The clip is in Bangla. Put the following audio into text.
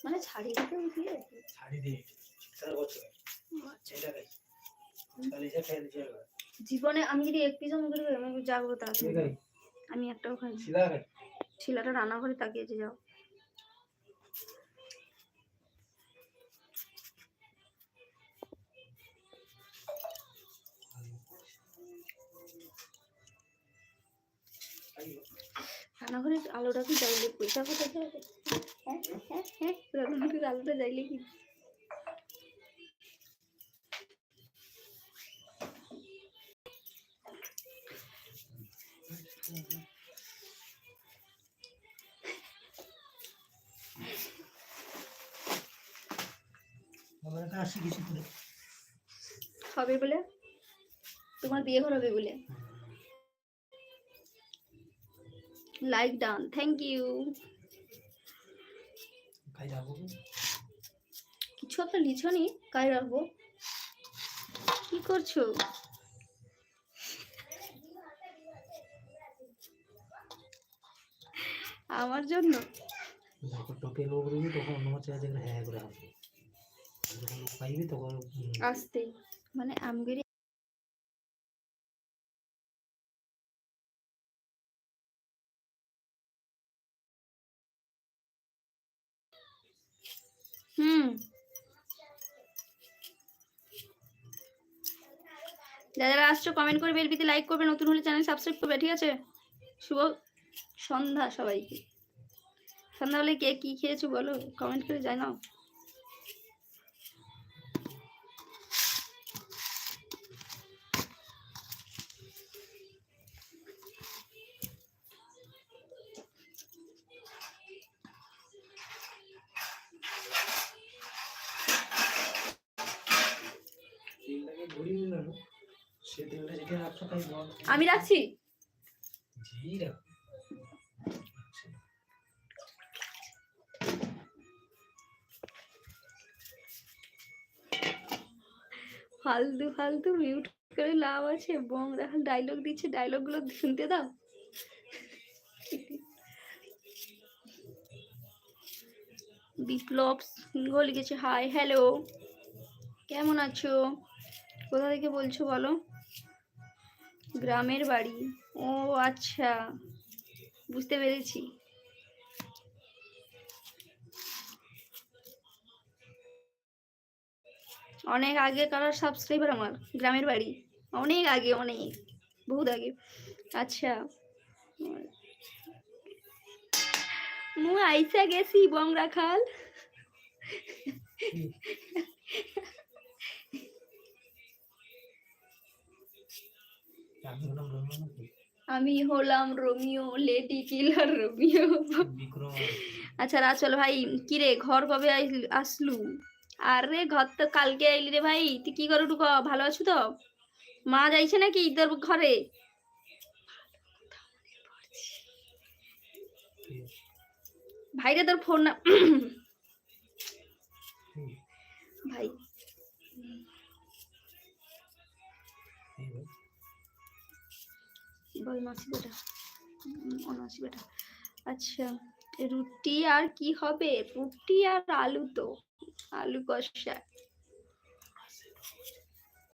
মানে ছাড়ি দিতে দিয়ে ছাড়ি দিয়ে সারা বছর এটা গাই তাহলে এটা খেয়ে দিতে হবে জীবনে আমি যদি এক পিস মুখে দিই আমি জাগ্রত আছি আমি একটাও খাই শিলা গাই শিলাটা রান্না করে তাকিয়েছে যাও রান্নাঘরে আলোটা কি যাইলে পয়সা কোথায় যাবে হ্যাঁ রান্নাঘরে আলোটা যাইলে কি হবে বলে তোমার বিয়ে হবে বলে লাইক ডান থ্যাংক ইউ কিছু একটা লিখো নি কাই রাখবো কি করছো আমার জন্য যখন টোপে লোক রবি তখন অন্য মাছ আছে হ্যাঁ করে আসবে যখন লোক পাইবি তখন আসতে মানে আমগেরি যারা আসছো কমেন্ট করে বেলবিতে লাইক করবে নতুন হলে চ্যানেল সাবস্ক্রাইব করবে ঠিক আছে শুভ সন্ধ্যা সবাইকে সন্ধ্যা হলে কে কি খেয়েছো বলো কমেন্ট করে জানাও আমি রাখছি ফালতু ফালতু মিউট করে লাভ আছে বং রাখাল ডায়লগ দিচ্ছে ডায়লগ গুলো শুনতে দাও বিপ্লব সিংহ লিখেছে হাই হ্যালো কেমন আছো কোথা থেকে বলছো বলো গ্রামের বাড়ি ও আচ্ছা বুঝতে পেরেছি অনেক আগে কারার সাবস্ক্রাইবার আমার গ্রামের বাড়ি অনেক আগে অনেক বহুত আগে আচ্ছা মু আইসা গেছি বং রাখাল আমি হলাম রোমিও লেডি কিলার রোমিও আচ্ছা রাচল ভাই কি রে ঘর কবে আসলু আরে ঘর তো কালকে আইলি রে ভাই তুই কি করু টুক ভালো আছো তো মা যাইছে নাকি তোর ঘরে ভাইরে তোর ফোন না ভাই বল মাসি বেটা অনাসি বেটা আচ্ছা রুটি আর কি হবে রুটি আর আলু তো আলু কষা